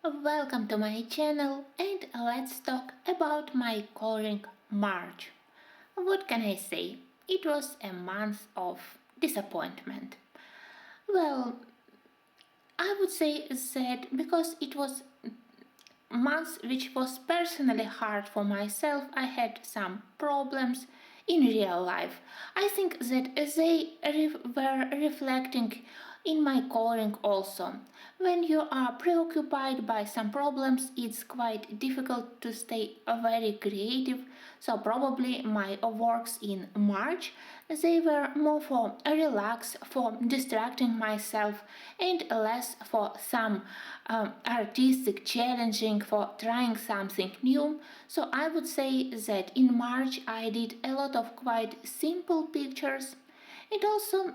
Welcome to my channel and let's talk about my coloring March. What can I say? It was a month of disappointment. Well, I would say that because it was month which was personally hard for myself, I had some problems in real life. I think that they were reflecting in my coloring also. When you are preoccupied by some problems, it's quite difficult to stay very creative. So probably my works in March, they were more for relax, for distracting myself, and less for some artistic challenging, for trying something new. So I would say that in March I did a lot of quite simple pictures. And also,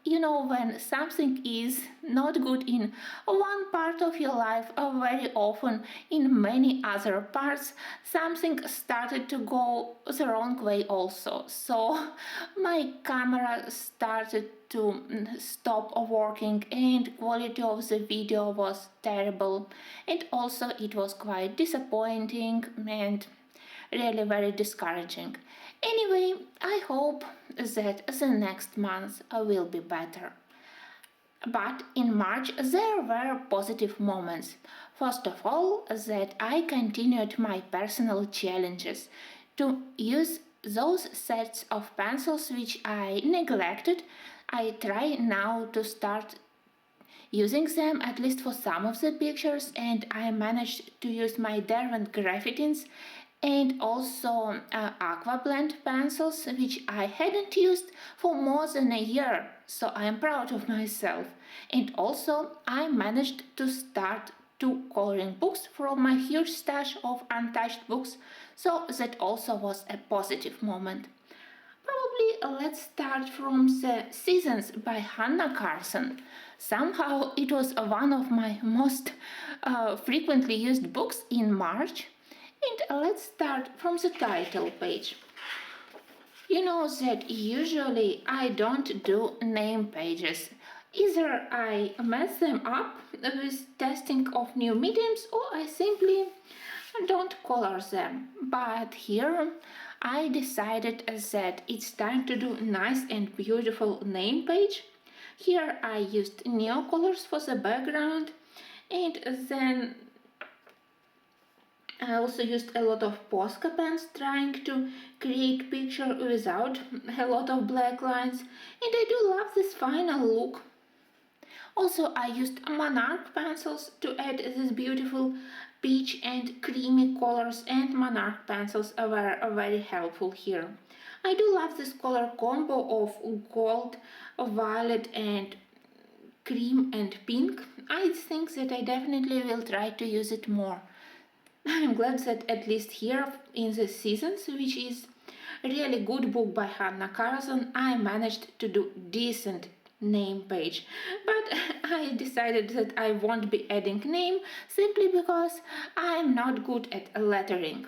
when something is not good in one part of your life, or very often in many other parts, something started to go the wrong way also. So my camera started to stop working and quality of the video was terrible, and also it was quite disappointing and really very discouraging. Anyway, I hope that the next month will be better. But in March there were positive moments. First of all, that I continued my personal challenges to use those sets of pencils which I neglected. I try now to start using them at least for some of the pictures, and I managed to use my Derwent graphitins and also aqua blend pencils which I hadn't used for more than a year, so I am proud of myself. And also I managed to start two coloring books from my huge stash of untouched books, so that also was a positive moment. Probably let's start from the Seasons by Hannah Carson. Somehow it was one of my most frequently used books in March. And let's start from the title page. You know that usually I don't do name pages. Either I mess them up with testing of new mediums or I simply don't color them. But here I decided that it's time to do nice and beautiful name page. Here I used neocolors for the background, and then I also used a lot of Posca pens trying to create picture without a lot of black lines, and I do love this final look. Also I used Monarch pencils to add this beautiful peach and creamy colors, and Monarch pencils were very helpful here. I do love this color combo of gold, violet and cream and pink. I think that I definitely will try to use it more. I'm glad that at least here in the Seasons, which is a really good book by Hannah Carson, I managed to do decent name page. But I decided that I won't be adding name simply because I'm not good at lettering.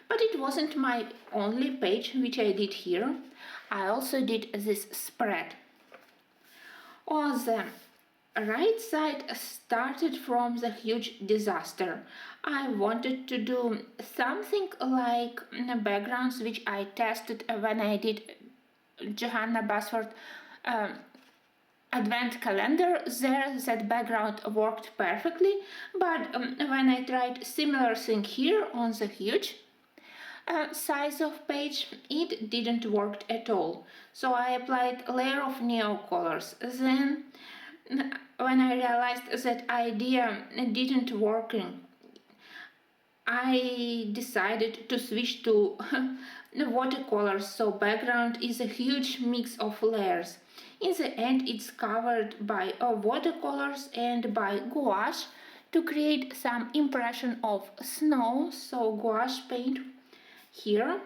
But it wasn't my only page which I did here. I also did this spread. On the right side started from the huge disaster. I wanted to do something like backgrounds which I tested when I did Johanna Basford advent calendar. There that background worked perfectly, but when I tried similar thing here on the huge size of page, it didn't work at all. So I applied a layer of neo colors. Then when I realized that idea didn't work, I decided to switch to watercolors, so background is a huge mix of layers. In the end it's covered by watercolors and by gouache to create some impression of snow, so gouache paint here,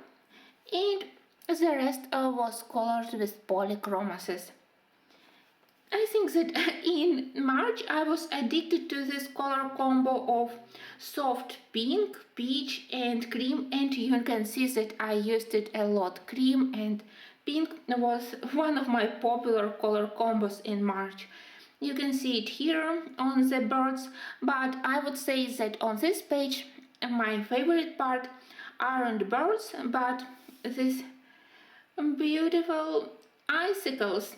and the rest was colored with polychromases. I think that in March I was addicted to this color combo of soft pink, peach and cream, and you can see that I used it a lot. Cream and pink was one of my popular color combos in March. You can see it here on the birds, but I would say that on this page my favorite part aren't birds, but these beautiful icicles.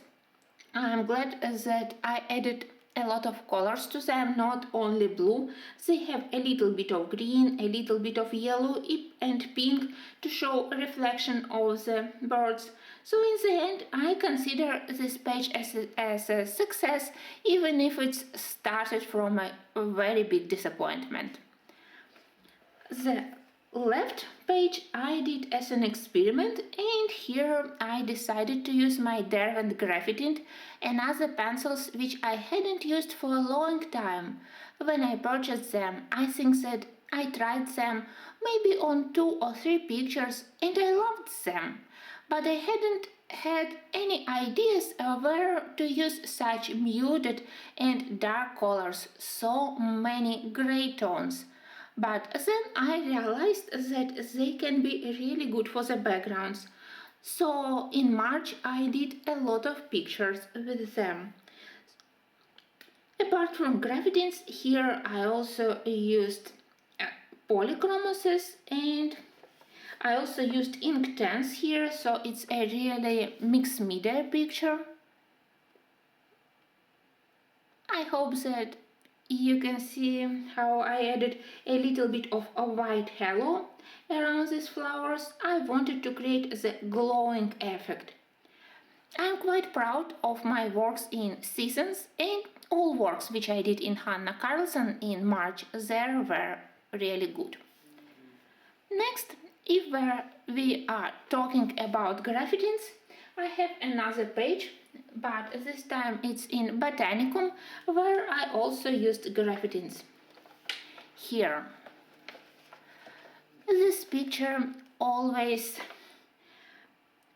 I'm glad that I added a lot of colors to them, not only blue. They have a little bit of green, a little bit of yellow and pink to show a reflection of the birds. So in the end, I consider this page as a success, even if it started from a very big disappointment. The left page I did as an experiment, and here I decided to use my Derwent graphite tint and other pencils which I hadn't used for a long time. When I purchased them, I think that I tried them maybe on 2 or 3 pictures and I loved them, but I hadn't had any ideas of where to use such muted and dark colors, so many gray tones. But then I realized that they can be really good for the backgrounds. So in March I did a lot of pictures with them. Apart from graphite tints, here I also used polychromoses and I also used Inktense here, so it's a really mixed media picture. I hope that you can see how I added a little bit of a white halo around these flowers. I wanted to create the glowing effect. I'm quite proud of my works in Seasons and all works which I did in Hanna Karlsson in March. They were really good. Next, if we are talking about graphite tints, I have another page, but this time it's in Botanical, where I also used graphite tints. Here. This picture always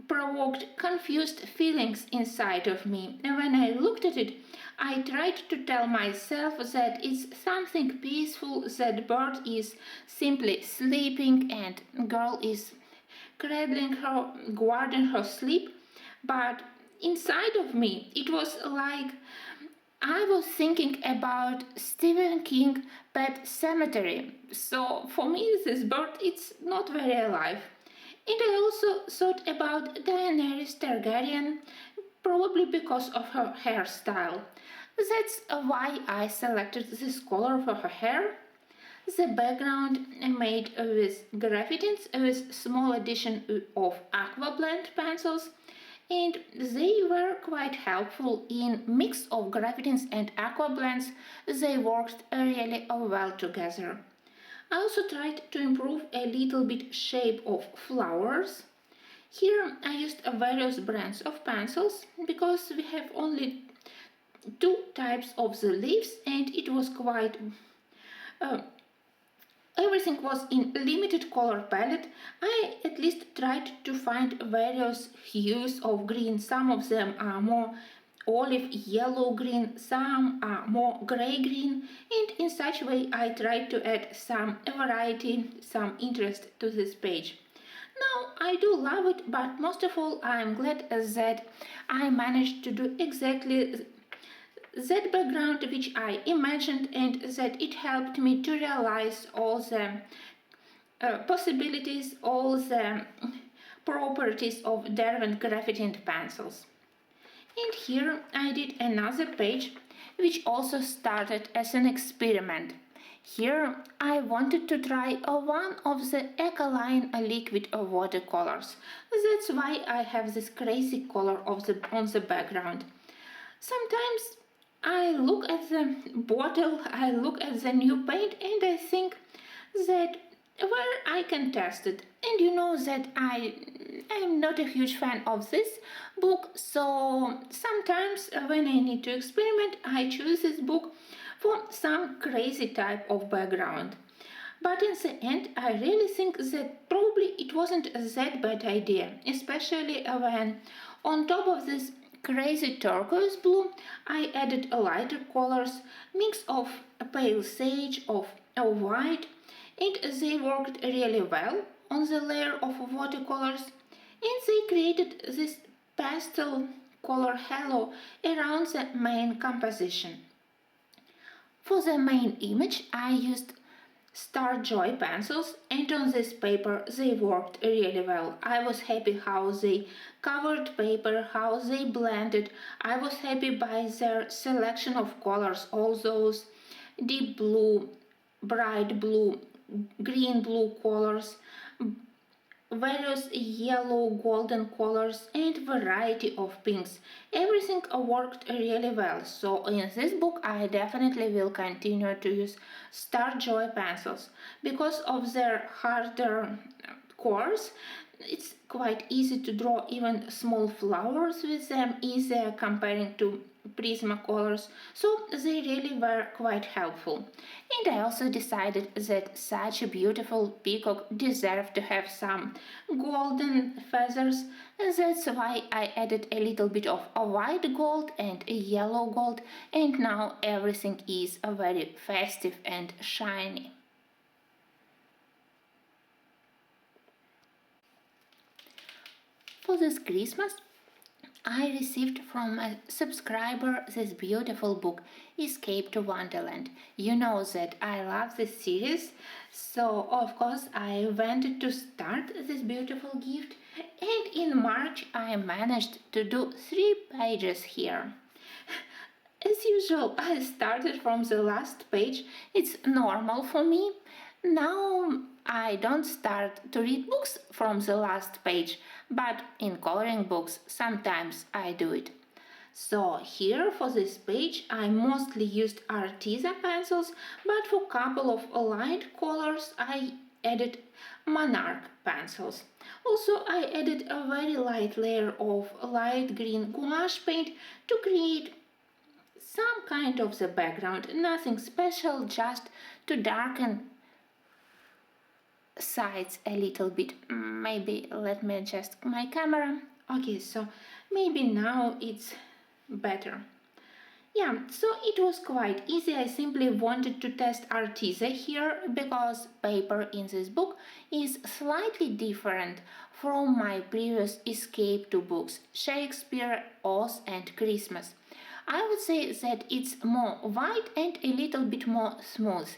provoked confused feelings inside of me, and when I looked at it, I tried to tell myself that it's something peaceful, that bird is simply sleeping and girl is cradling her, guarding her sleep, but inside of me it was like I was thinking about Stephen King Pet Cemetery. So for me this bird it's not very alive. And I also thought about Daenerys Targaryen, probably because of her hairstyle. That's why I selected this color for her hair. The background made with graphite tints with small addition of aqua blend pencils, and they were quite helpful in mix of graphite tints and aqua blends. They worked really well together. I also tried to improve a little bit shape of flowers. Here I used various brands of pencils because we have only 2 types of the leaves and it was quite everything was in limited color palette. I at least tried to find various hues of green. Some of them are more olive yellow green, some are more gray green, and in such way I tried to add some variety, some interest to this page. Now I do love it, but most of all I'm glad that I managed to do exactly that background which I imagined and that it helped me to realize all the possibilities, all the properties of Derwent graphite tint pencils. And here I did another page which also started as an experiment. Here I wanted to try one of the Ecoline liquid watercolors. That's why I have this crazy color on the background. Sometimes I look at the bottle, I look at the new paint and I think that where I can test it. And you know that I'm not a huge fan of this book, so sometimes when I need to experiment I choose this book for some crazy type of background. But in the end I really think that probably it wasn't that bad idea, especially when on top of this crazy turquoise blue I added a lighter colors, mix of a pale sage, of a white, and they worked really well on the layer of watercolors, and they created this pastel color halo around the main composition. For the main image I used Star Joy pencils, and on this paper they worked really well. I was happy how they covered paper, how they blended. I was happy by their selection of colors, all those deep blue, bright blue, green blue colors, various yellow, golden colors, and variety of pinks. Everything worked really well, so in this book I definitely will continue to use Star Joy pencils. Because of their harder cores, it's quite easy to draw even small flowers with them, easier comparing to Prismacolors, so they really were quite helpful. And I also decided that such a beautiful peacock deserved to have some golden feathers. That's why I added a little bit of a white gold and a yellow gold, and now everything is very festive and shiny. For this Christmas, I received from a subscriber this beautiful book, Escape to Wonderland. You know that I love this series, so of course I wanted to start this beautiful gift, and in March I managed to do 3 pages here. As usual, I started from the last page. It's normal for me. Now I don't start to read books from the last page, but in coloring books sometimes I do it. So here for this page I mostly used artisan pencils, but for a couple of light colors I added monarch pencils. Also I added a very light layer of light green gouache paint to create some kind of the background, nothing special, just to darken sides a little bit. Maybe let me adjust my camera. Okay, so maybe now it's better. Yeah, so it was quite easy. I simply wanted to test artisan here because paper in this book is slightly different from my previous escape to books, Shakespeare, Oz and Christmas. I would say that it's more white and a little bit more smooth,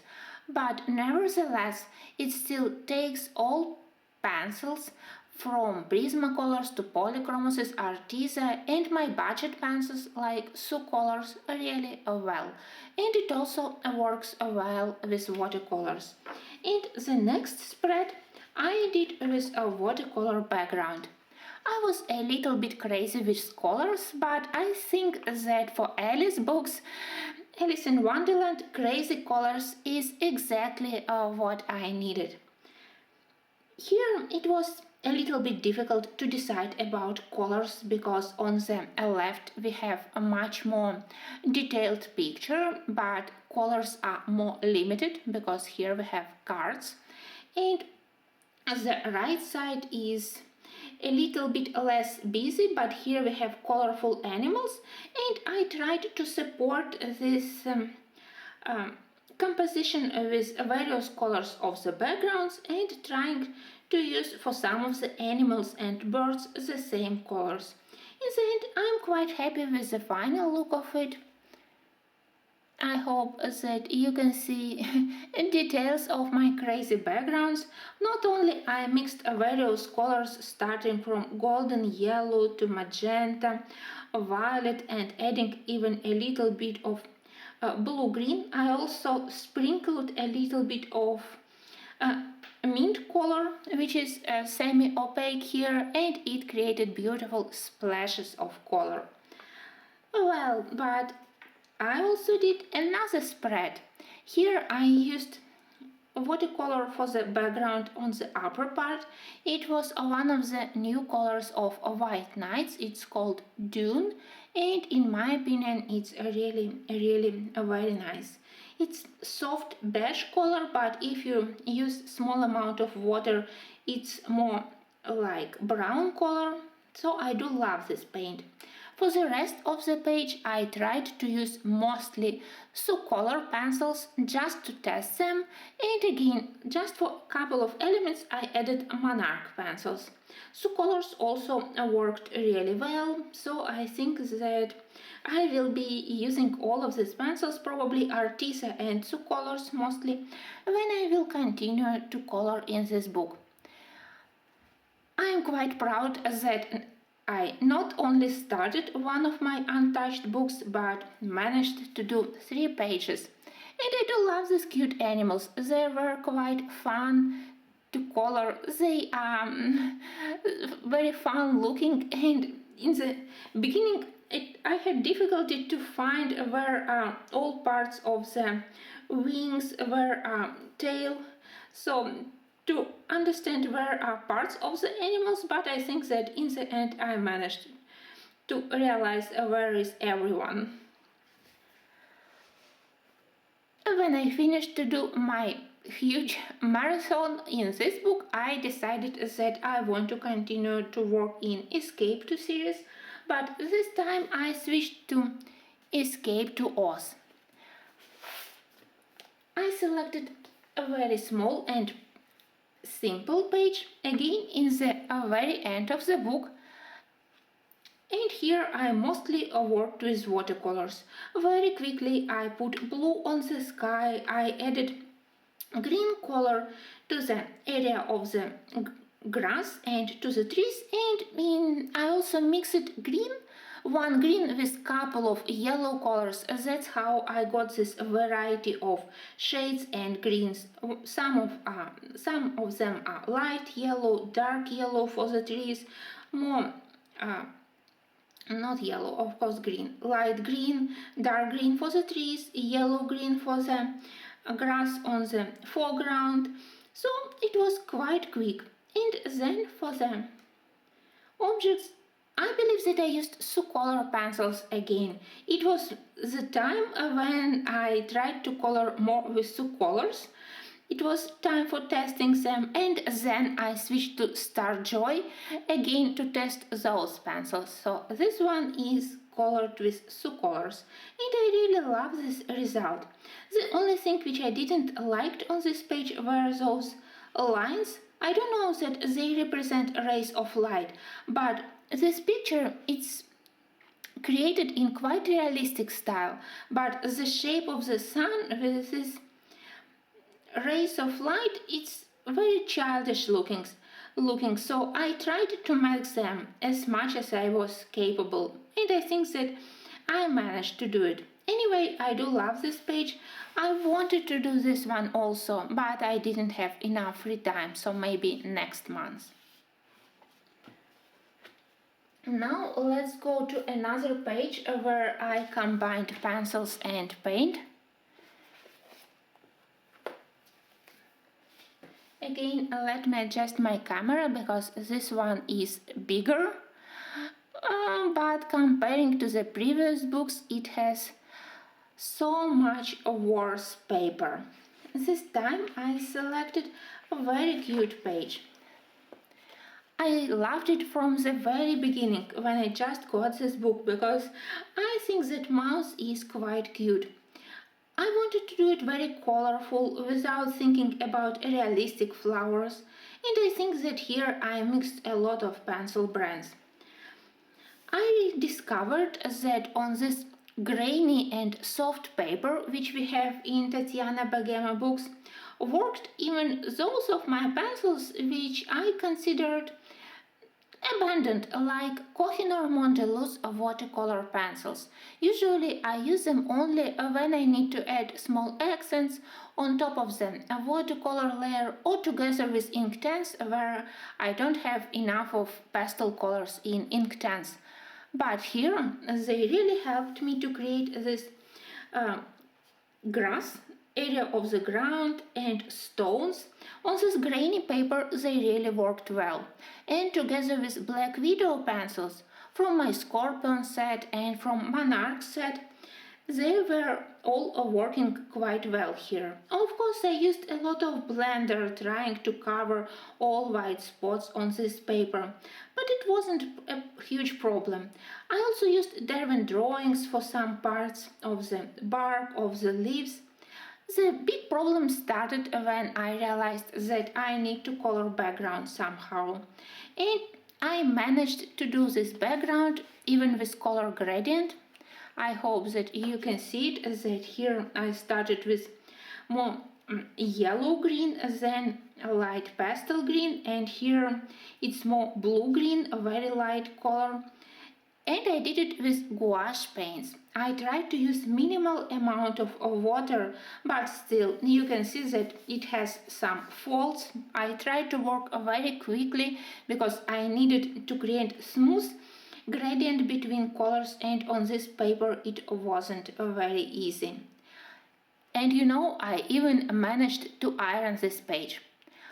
but nevertheless it still takes all pencils from Prismacolors to Polychromos, Arteza and my budget pencils like Colors really well, and it also works well with watercolors. And the next spread I did with a watercolor background. I was a little bit crazy with colors, but I think that for Alice books, Alice in Wonderland, crazy colors is exactly what I needed. Here it was a little bit difficult to decide about colors because on the left we have a much more detailed picture, but colors are more limited because here we have cards, and the right side is a little bit less busy, but here we have colorful animals, and I tried to support this composition with various colors of the backgrounds and trying to use for some of the animals and birds the same colors. In the end, I'm quite happy with the final look of it. I hope that you can see details of my crazy backgrounds. Not only I mixed various colors starting from golden yellow to magenta, violet and adding even a little bit of blue-green. I also sprinkled a little bit of mint color, which is semi-opaque here, and it created beautiful splashes of color. Well, but I also did another spread. Here I used watercolor for the background on the upper part. It was one of the new colors of White Nights. It's called Dune, and in my opinion it's really very nice. It's soft beige color, but if you use small amount of water it's more like brown color, so I do love this paint. For the rest of the page I tried to use mostly color pencils just to test them, and again just for a couple of elements I added monarch pencils. Colors also worked really well, so I think that I will be using all of these pencils, probably Artisa and colors mostly, when I will continue to color in this book. I am quite proud that I not only started one of my untouched books but managed to do 3 pages. And I do love these cute animals. They were quite fun to color. They are very fun looking, and in the beginning I had difficulty to find where all parts of the wings were tail. So to understand where are parts of the animals, but I think that in the end I managed to realize where is everyone. When I finished to do my huge marathon in this book, I decided that I want to continue to work in Escape to series, but this time I switched to Escape to Oz. I selected a very small and simple page, again in the very end of the book, and here I mostly worked with watercolors. Very quickly I put blue on the sky, I added green color to the area of the grass and to the trees, and I also mixed one green with couple of yellow colors. That's how I got this variety of shades and greens. Some of them are light yellow, dark yellow for the trees, more not yellow, of course green, light green, dark green for the trees, yellow green for the grass on the foreground. So it was quite quick. And then for the objects, I believe that I used color pencils again. It was the time when I tried to color more with colors. It was time for testing them, and then I switched to Star Joy again to test those pencils. So this one is colored with colors, and I really love this result. The only thing which I didn't like on this page were those lines. I don't know that they represent rays of light, but this picture, it's created in quite realistic style, but the shape of the sun with these rays of light, it's very childish looking. So I tried to make them as much as I was capable, and I think that I managed to do it. Anyway, I do love this page. I wanted to do this one also, but I didn't have enough free time, so maybe next month. Now let's go to another page where I combined pencils and paint. Again, let me adjust my camera because this one is bigger, but comparing to the previous books it has so much worse paper. This time I selected a very cute page. I loved it from the very beginning when I just got this book because I think that mouse is quite cute. I wanted to do it very colorful without thinking about realistic flowers, and I think that here I mixed a lot of pencil brands. I discovered that on this grainy and soft paper which we have in Tatiana Bogema books worked even those of my pencils which I considered abandoned, like Kohinoor Montelus watercolor pencils. Usually I use them only when I need to add small accents on top of them, a watercolor layer, or together with Inktense where I don't have enough of pastel colors in Inktense. But here they really helped me to create this grass, area of the ground and stones. On this grainy paper they really worked well, and together with Black Widow pencils from my Scorpion set and from Monarch set, They were all working quite well here. Of course, I used a lot of blender trying to cover all white spots on this paper, but it wasn't a huge problem. I also used Derwent drawings for some parts of the bark of the leaves. The big problem started when I realized that I need to color background somehow. And I managed to do this background even with color gradient. I hope that you can see it, that here I started with more yellow green, then light pastel green, and here it's more blue green, a very light color. And I did it with gouache paints. I tried to use minimal amount of water, but still you can see that it has some faults. I tried to work very quickly because I needed to create smooth gradient between colors, and on this paper it wasn't very easy. And I even managed to iron this page.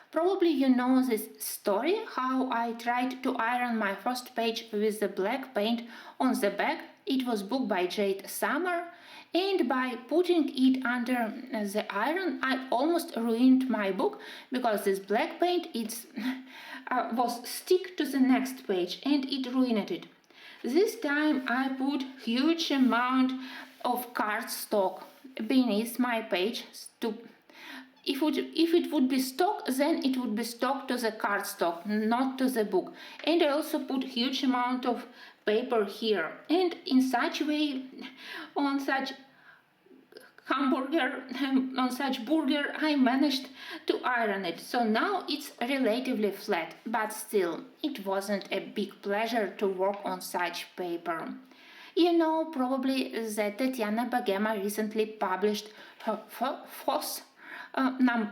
Probably you know this story, how I tried to iron my first page with the black paint on the back. It was book by Jade Summer, and by putting it under the iron I almost ruined my book because this black paint was stick to the next page and it ruined it. This time I put huge amount of cardstock beneath my page to if it would be stuck, then it would be stuck to the cardstock, not to the book. And I also put huge amount of paper here. And in such way, on such burger, I managed to iron it. So now it's relatively flat, but still, it wasn't a big pleasure to work on such paper. You know probably that Tatiana Bogema recently published her first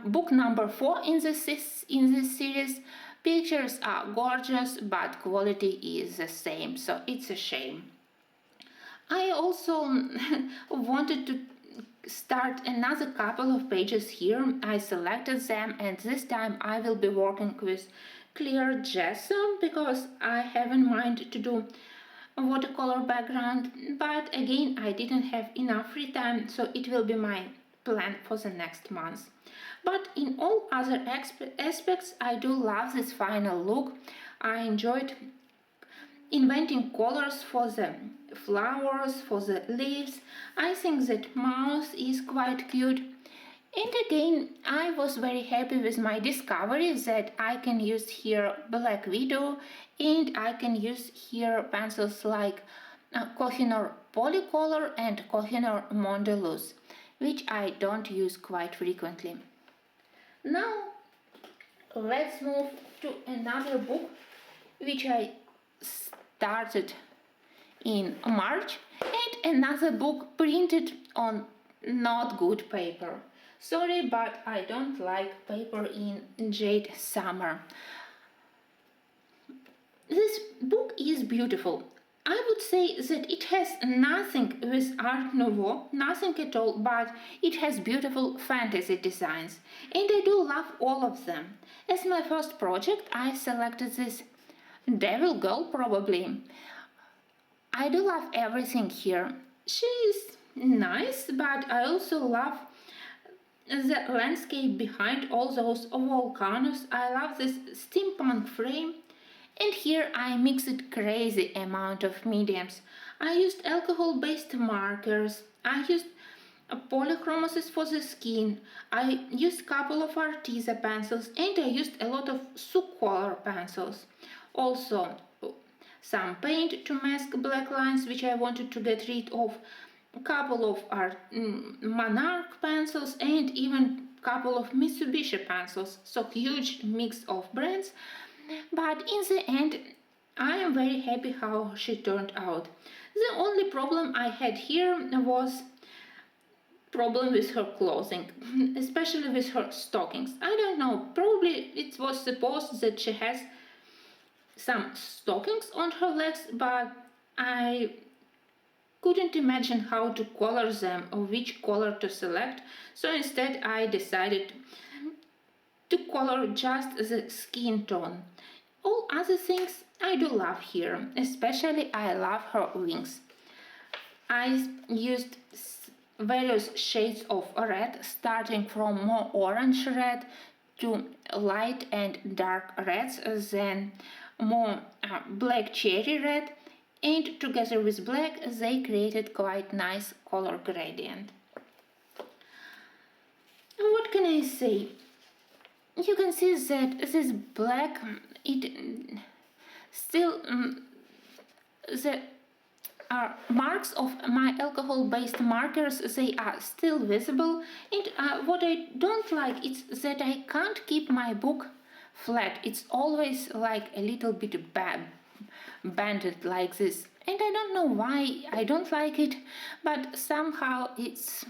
book number 4 in this series. Pictures are gorgeous, but quality is the same, so it's a shame. I also wanted to start another couple of pages here. I selected them, and this time I will be working with clear gesso because I have in mind to do a watercolor background, but again I didn't have enough free time, so it will be my plan for the next month. But in all other aspects I do love this final look. I enjoyed inventing colors for the flowers, for the leaves. I think that mouse is quite cute. And again, I was very happy with my discovery that I can use here Black Widow, and I can use here pencils like Kohinoor Polycolor and Kohinoor Mondeluz, which I don't use quite frequently. Now let's move to another book which I started in March, and another book printed on not good paper. Sorry, but I don't like paper in Jade Summer. This book is beautiful. I would say that it has nothing with Art Nouveau, nothing at all, but it has beautiful fantasy designs, and I do love all of them. As my first project, I selected this Devil Girl, probably. I do love everything here. She is nice, but I also love the landscape behind all those volcanoes. I love this steampunk frame. And here I mixed crazy amount of mediums. I used alcohol-based markers. I used polychromasis for the skin. I used couple of Arteza pencils, and I used a lot of Sucolor pencils. Also some paint to mask black lines which I wanted to get rid of, a couple of Monarch pencils, and even couple of Mitsubishi pencils. So huge mix of brands. But in the end, I am very happy how she turned out. The only problem I had here was problem with her clothing, especially with her stockings. I don't know, probably it was supposed that she has some stockings on her legs, but I couldn't imagine how to color them or which color to select, so instead I decided to color just the skin tone. All other things I do love here, especially I love her wings. I used various shades of red, starting from more orange red to light and dark reds, then more black cherry red, and together with black they created quite nice color gradient. And what can I say? You can see that this black, it still the marks of my alcohol-based markers, they are still visible, and what I don't like is that I can't keep my book flat. It's always like a little bit banded like this, and I don't know why I don't like it, but somehow it's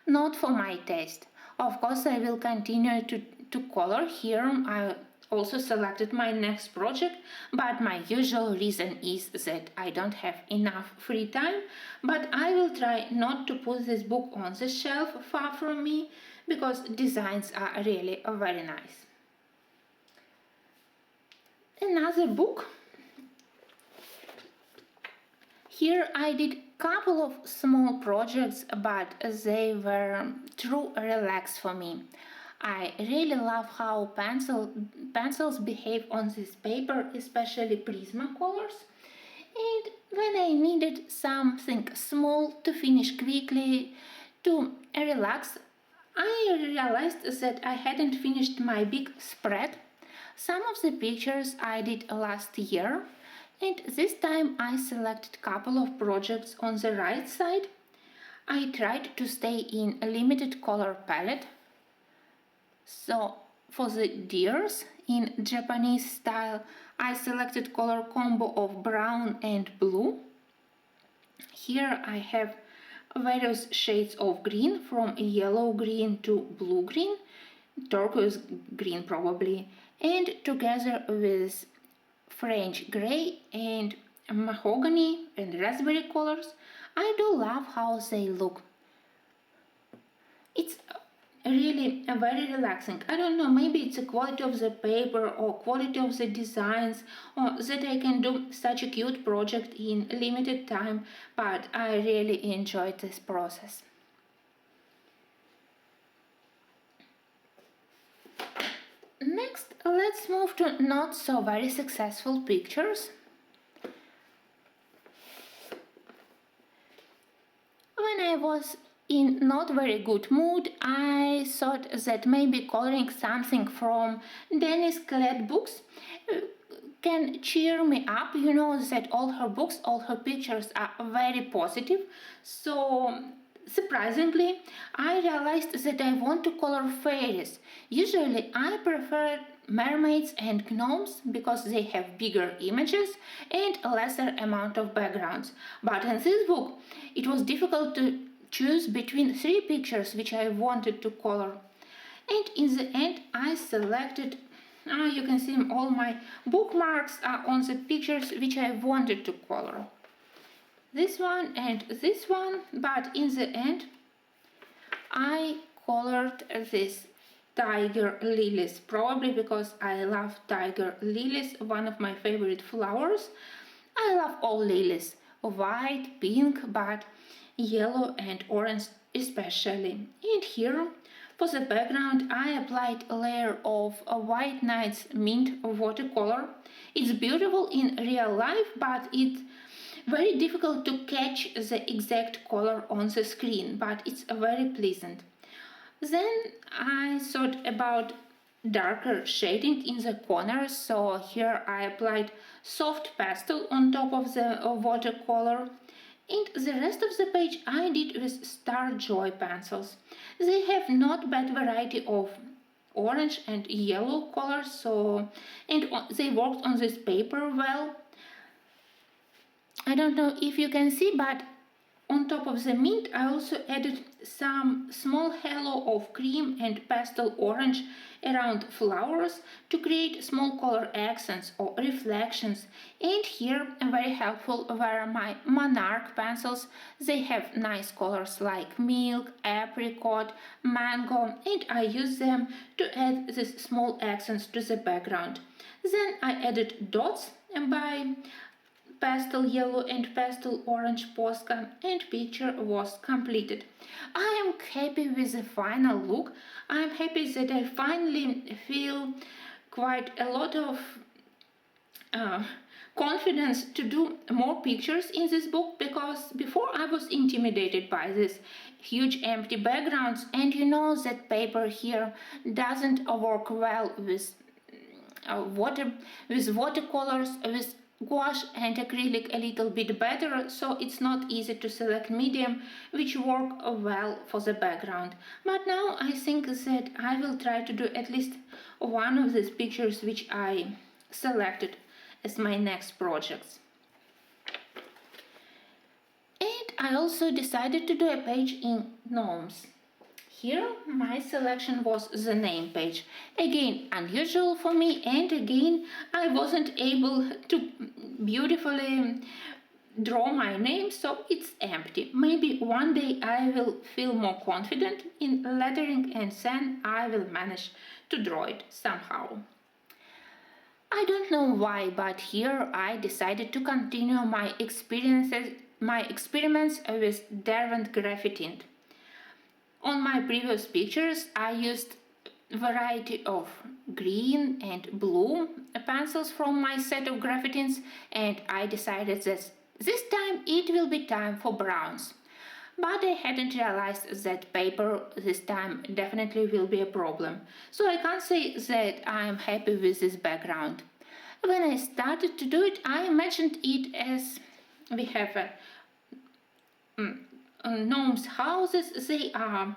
not for my taste. Of course, I will continue to color here. I also selected my next project, but my usual reason is that I don't have enough free time, but I will try not to put this book on the shelf far from me, because designs are really very nice. Another book. Here I did couple of small projects, but they were true relax for me. I really love how pencils behave on this paper, especially Prismacolors. And when I needed something small to finish quickly, to relax, I realized that I hadn't finished my big spread. Some of the pictures I did last year, and this time I selected a couple of projects on the right side. I tried to stay in a limited color palette. So for the deers in Japanese style, I selected color combo of brown and blue. Here I have various shades of green, from yellow green to blue green, turquoise green probably, and together with French grey and mahogany and raspberry colors. I do love how they look. It's really very relaxing. I don't know, maybe it's the quality of the paper or quality of the designs, or that I can do such a cute project in limited time, but I really enjoyed this process. Next, let's move to not so very successful pictures. When I was in not very good mood, I thought that maybe coloring something from Denise Clarett books can cheer me up. You know that all her books, all her pictures are very positive. So surprisingly, I realized that I want to color fairies. Usually I prefer mermaids and gnomes because they have bigger images and a lesser amount of backgrounds. But in this book, it was difficult to choose between three pictures which I wanted to color. And in the end, I selected, you can see all my bookmarks are on the pictures which I wanted to color. This one and this one, but in the end, I colored this tiger lilies, probably because I love tiger lilies, one of my favorite flowers. I love all lilies, white, pink, but yellow and orange especially. And here, for the background, I applied a layer of a White Nights Mint watercolor. It's beautiful in real life, but it's very difficult to catch the exact color on the screen, but it's very pleasant. Then I thought about darker shading in the corners, so here I applied soft pastel on top of the watercolor. And the rest of the page I did with Star Joy pencils. They have not bad variety of orange and yellow colors, and they worked on this paper well. I don't know if you can see, but on top of the mint I also added some small halo of cream and pastel orange around flowers to create small color accents or reflections. And here very helpful were my Monarch pencils. They have nice colors like milk, apricot, mango, and I use them to add these small accents to the background. Then I added dots by pastel yellow and pastel orange Posca, and picture was completed. I am happy with the final look. I am happy that I finally feel quite a lot of uh, confidence to do more pictures in this book, because before I was intimidated by this huge empty backgrounds, and you know that paper here doesn't work well with watercolors, with gouache and acrylic a little bit better, so it's not easy to select medium which work well for the background. But now I think that I will try to do at least one of these pictures which I selected as my next projects. And I also decided to do a page in Norns. Here my selection was the name page. Again, unusual for me, and again I wasn't able to beautifully draw my name, so it's empty. Maybe one day I will feel more confident in lettering, and then I will manage to draw it somehow. I don't know why, but here I decided to continue my experiments with Derwent graphite. On my previous pictures I used a variety of green and blue pencils from my set of graphitins, and I decided that this time it will be time for browns. But I hadn't realized that paper this time definitely will be a problem, so I can't say that I am happy with this background. When I started to do it, I imagined it as we have gnomes' houses. They are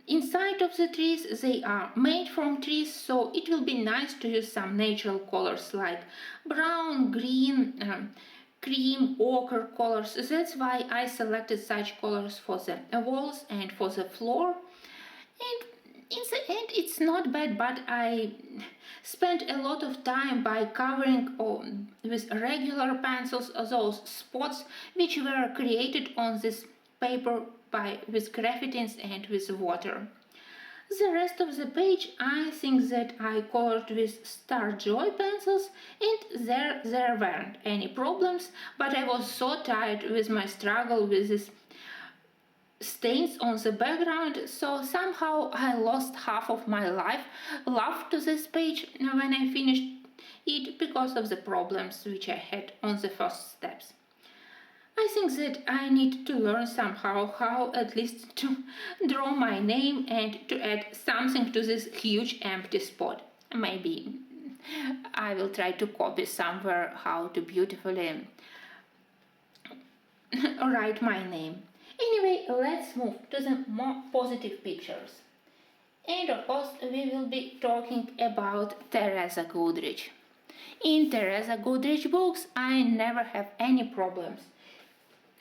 inside of the trees, they are made from trees, so it will be nice to use some natural colors like brown, green, cream, ochre colors. That's why I selected such colors for the walls and for the floor. And in the end it's not bad, but I spent a lot of time by covering with regular pencils those spots which were created on this paper with graphitins and with water. The rest of the page I think that I colored with Star Joy pencils, and there weren't any problems, but I was so tired with my struggle with these stains on the background, so somehow I lost half of my love to this page when I finished it, because of the problems which I had on the first steps. I think that I need to learn somehow how at least to draw my name and to add something to this huge empty spot. Maybe I will try to copy somewhere how to beautifully write my name. Anyway, let's move to the more positive pictures. And of course we will be talking about Teresa Goodrich. In Teresa Goodrich books I never have any problems.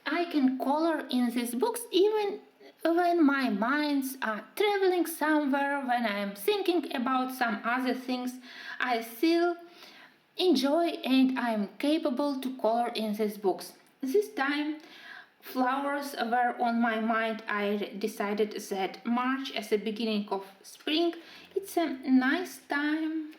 I can color in these books even when my minds are traveling somewhere, when I am thinking about some other things. I still enjoy and I am capable to color in these books. This time flowers were on my mind. I decided that March, as the beginning of spring, it's a nice time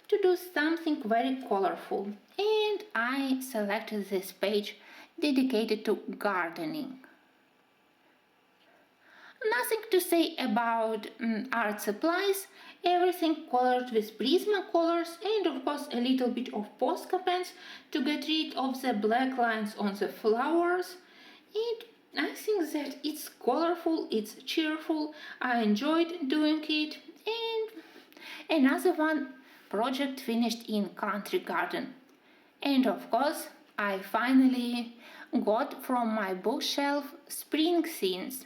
to do something very colorful, and I selected this page dedicated to gardening. Nothing to say about art supplies, everything colored with Prismacolors, and of course a little bit of Posca pens to get rid of the black lines on the flowers. And I think that it's colorful, it's cheerful, I enjoyed doing it. And another one project finished in country garden. And of course I finally got from my bookshelf spring scenes.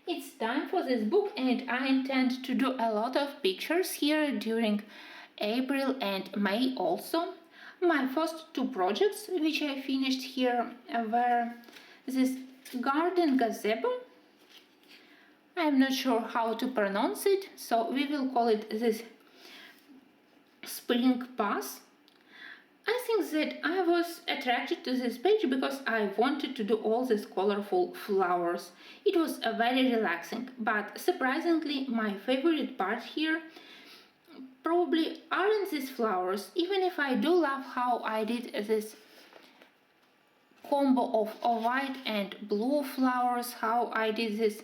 It's time for this book, and I intend to do a lot of pictures here during April and May also. My first two projects which I finished here were this garden gazebo. I'm not sure how to pronounce it, so we will call it this spring pass. I think that I was attracted to this page because I wanted to do all these colorful flowers. It was very relaxing, but surprisingly my favorite part here probably aren't these flowers, even if I do love how I did this combo of white and blue flowers, how I did this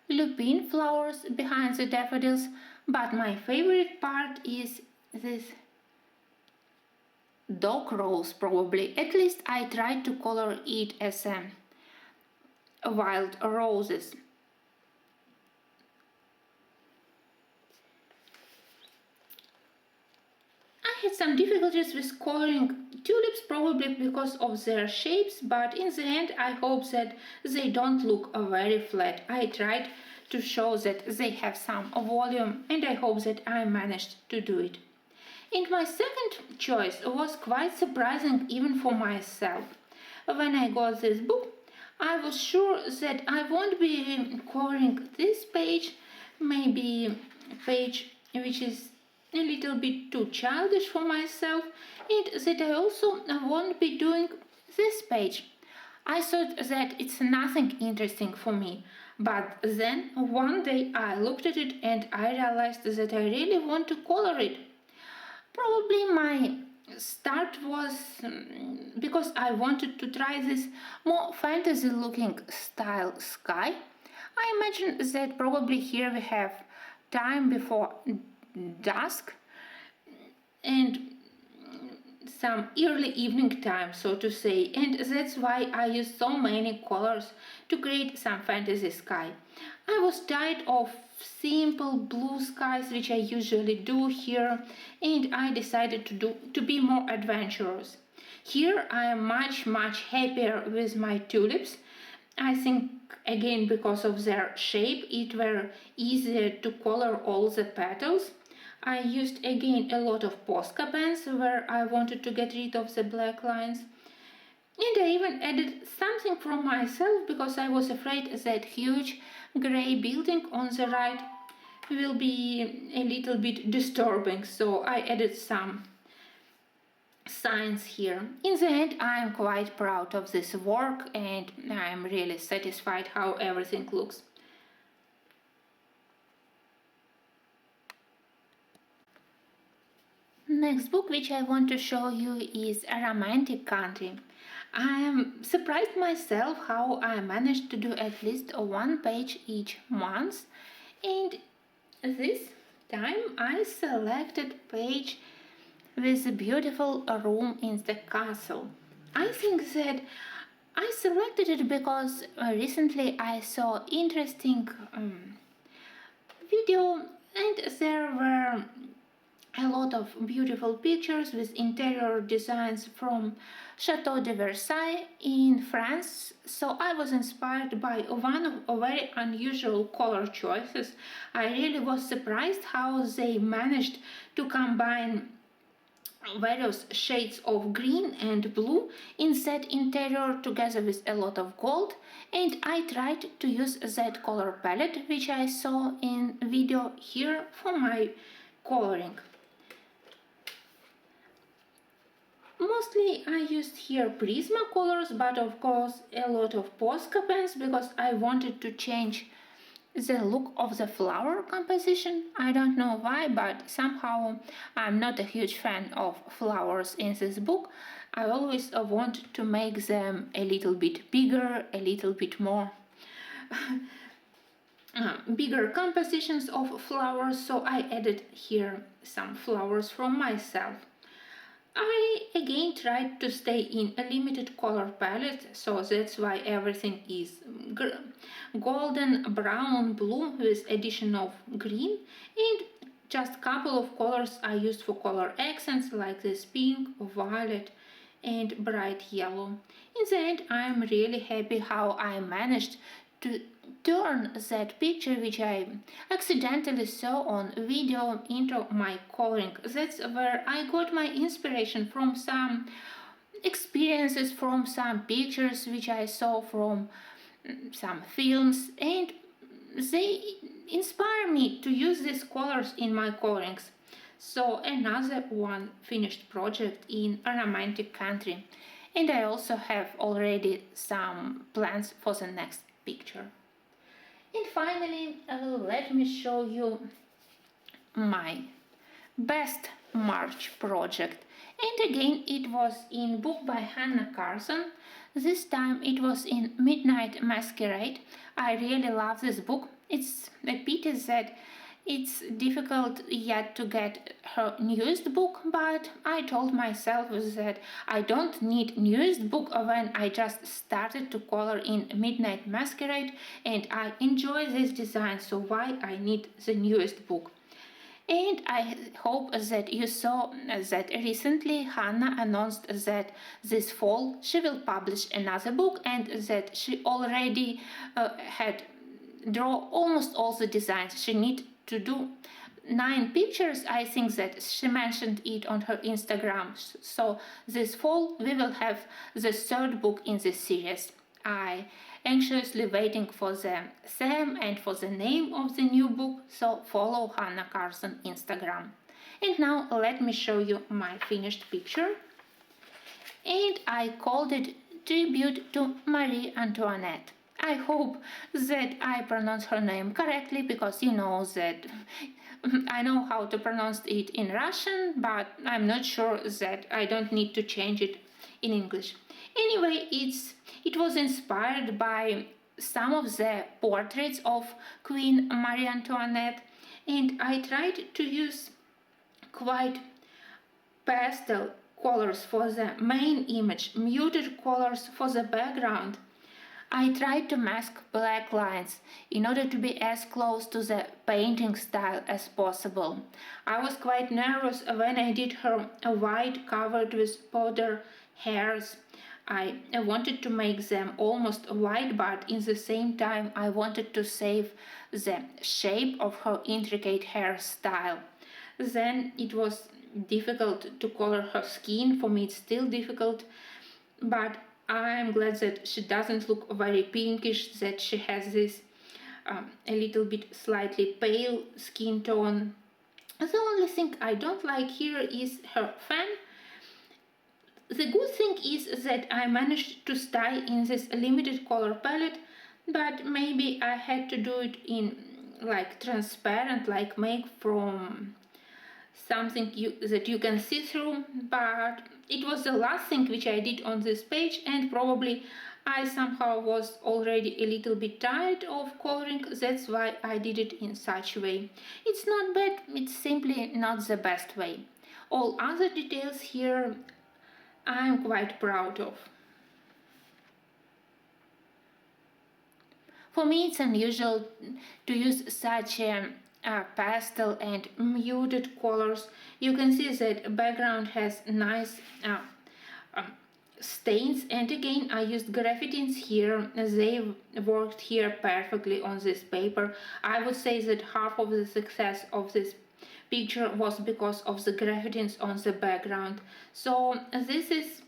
lupine flowers behind the daffodils, but my favorite part is this dog rose probably. At least I tried to color it as wild roses. I had some difficulties with coloring tulips probably because of their shapes, but in the end I hope that they don't look very flat. I tried to show that they have some volume and I hope that I managed to do it. And my second choice was quite surprising even for myself. When I got this book, I was sure that I won't be coloring this page, maybe a page which is a little bit too childish for myself, and that I also won't be doing this page. I thought that it's nothing interesting for me, but then one day I looked at it and I realized that I really want to color it. Probably my start was because I wanted to try this more fantasy looking style sky. I imagine that probably here we have time before dusk and some early evening time, so to say, and that's why I use so many colors to create some fantasy sky. I was tired of simple blue skies which I usually do here, and I decided to be more adventurous. Here I am much happier with my tulips. I think again because of their shape it were easier to color all the petals. I used again a lot of Posca pens where I wanted to get rid of the black lines. And I even added something from myself because I was afraid that huge grey building on the right will be a little bit disturbing, so I added some signs here. In the end, I am quite proud of this work and I am really satisfied how everything looks. Next book which I want to show you is A Romantic Country. I am surprised myself how I managed to do at least one page each month, and this time I selected page with a beautiful room in the castle. I think that I selected it because recently I saw interesting video and there were a lot of beautiful pictures with interior designs from Chateau de Versailles in France, so I was inspired by one of very unusual color choices. I really was surprised how they managed to combine various shades of green and blue in that interior together with a lot of gold, and I tried to use that color palette which I saw in video here for my coloring. Mostly I used here Prismacolors, but of course a lot of Posca pens because I wanted to change the look of the flower composition. I don't know why, but somehow I'm not a huge fan of flowers in this book. I always want to make them a little bit bigger, a little bit more bigger compositions of flowers, so I added here some flowers from myself. I again tried to stay in a limited color palette, so that's why everything is golden, brown, blue with addition of green, and just couple of colors I used for color accents like this pink, violet and bright yellow. In the end, I am really happy how I managed to turn that picture which I accidentally saw on video into my coloring. That's where I got my inspiration from some experiences, from some pictures which I saw from some films, and they inspire me to use these colors in my colorings. So another one finished project in a romantic country, and I also have already some plans for the next picture. And finally, let me show you my best March project. And again, it was in book by Hannah Carson. This time it was in Midnight Masquerade. I really love this book. It's a pity that it's difficult yet to get her newest book, but I told myself that I don't need newest book when I just started to color in Midnight Masquerade and I enjoy this design, so why I need the newest book. And I hope that you saw that recently Hannah announced that this fall she will publish another book and that she already had draw almost all the designs she need to do 9 pictures. I think that she mentioned it on her Instagram. So this fall we will have the third book in this series. I anxiously waiting for the theme and for the name of the new book, so follow Hannah Carson Instagram. And now let me show you my finished picture. And I called it Tribute to Marie Antoinette. I hope that I pronounce her name correctly, because you know that I know how to pronounce it in Russian, but I'm not sure that I don't need to change it in English. Anyway, it was inspired by some of the portraits of Queen Marie Antoinette, and I tried to use quite pastel colors for the main image, muted colors for the background. I tried to mask black lines in order to be as close to the painting style as possible. I was quite nervous when I did her white covered with powder hairs. I wanted to make them almost white, but in the same time I wanted to save the shape of her intricate hairstyle. Then it was difficult to color her skin. For me it's still difficult, but I'm glad that she doesn't look very pinkish, that she has this a little bit slightly pale skin tone. The only thing I don't like here is her fan. The good thing is that I managed to stay in this limited color palette, but maybe I had to do it in like transparent, like make from something that you can see through, but it was the last thing which I did on this page, and probably I somehow was already a little bit tired of coloring. That's why I did it in such a way. It's not bad, it's simply not the best way. All other details here I'm quite proud of. For me it's unusual to use such pastel and muted colors. You can see that background has nice stains, and again I used graphitins here. They worked here perfectly on this paper. I would say that half of the success of this picture was because of the graphitins on the background. So this is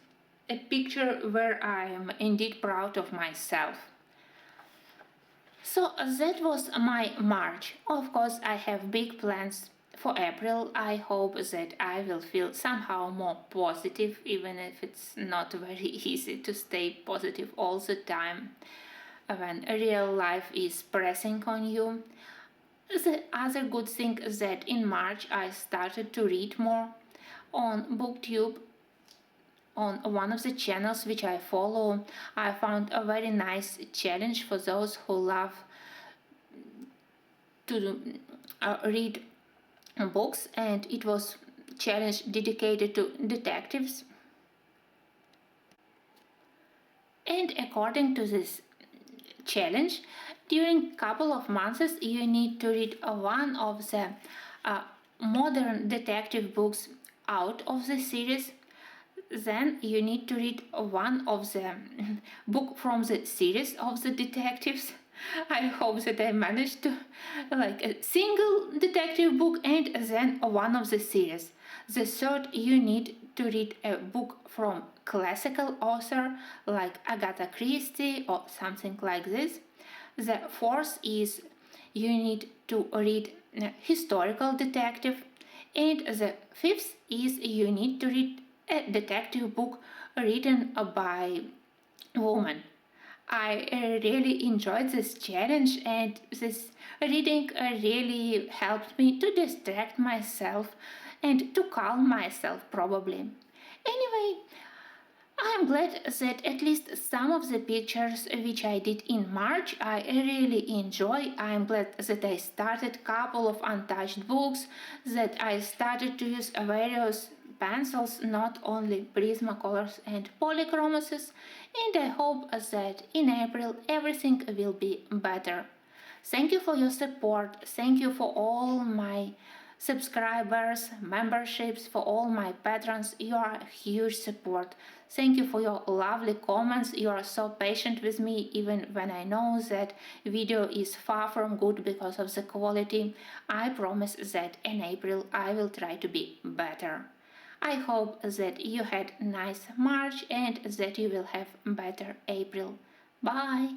a picture where I am indeed proud of myself. So that was my March. Of course, I have big plans for April. I hope that I will feel somehow more positive, even if it's not very easy to stay positive all the time when real life is pressing on you. The other good thing is that in March I started to read more on BookTube. On one of the channels which I follow, I found a very nice challenge for those who love to read books, and it was challenge dedicated to detectives. And according to this challenge, during couple of months you need to read one of the modern detective books out of the series. Then you need to read one of the book from the series of the detectives. I hope that I managed to like a single detective book and then one of the series. The third, you need to read a book from classical author like Agatha Christie or something like this. The fourth is you need to read a historical detective, and the fifth is you need to read a detective book written by woman. I really enjoyed this challenge, and this reading really helped me to distract myself and to calm myself probably. Anyway, I'm glad that at least some of the pictures which I did in March I really enjoy. I'm glad that I started a couple of untouched books, that I started to use various pencils, not only Prismacolors and polychromoses, and I hope that in April everything will be better. Thank you for your support. Thank you for all my subscribers, memberships, for all my patrons. You are a huge support. Thank you for your lovely comments. You are so patient with me even when I know that video is far from good because of the quality. I promise that in April I will try to be better. I hope that you had nice March and that you will have better April. Bye.